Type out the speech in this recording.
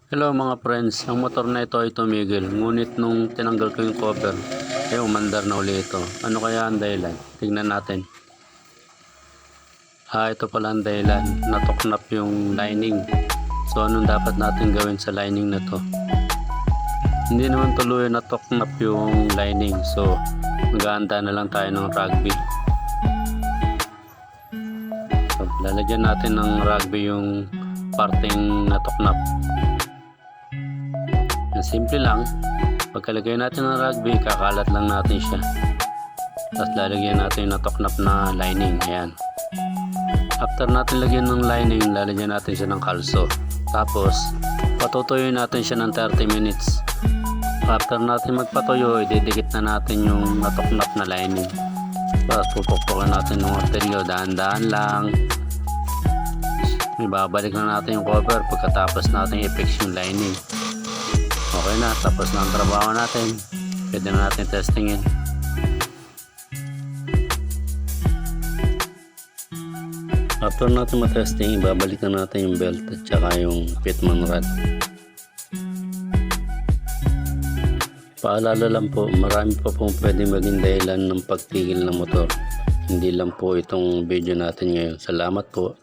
Hello mga friends, ang motor na ito ay tumigil, ngunit nung tinanggal ko yung cover, ay umandar na uli ito. Ano kaya ang dahilan? Tignan natin. Ito pala ang dahilan, natuknap yung lining. So anong dapat natin gawin sa lining na to? Hindi naman tuloy natuknap yung lining, so mag-aanda na lang tayo ng rugby. So, lalagyan natin ng rugby yung parting natuknap. Simple lang, pagkalagay natin ng rugby, kakalat lang natin siya, tapos lalagyan natin yung natuknap na lining. Ayan. After natin lagyan ng lining, lalagyan natin siya ng kalso, tapos patutuyuin natin siya ng 30 minutes. After natin magpatuyo, ididikit na natin yung natuknap na lining, tapos pupukpukin natin ng martilyo, dahan-dahan lang. Ibabalik na natin yung cover pagkatapos natin i-fix yung lining. Okay na, tapos na ang trabaho natin. Pwede na natin testingin. After natin matesting, ibabalik na natin yung belt at saka yung pitman rod. Paalala lang po, marami pa pong pwede maging dahilan ng pagtigil ng motor. Hindi lang po itong video natin ngayon. Salamat po.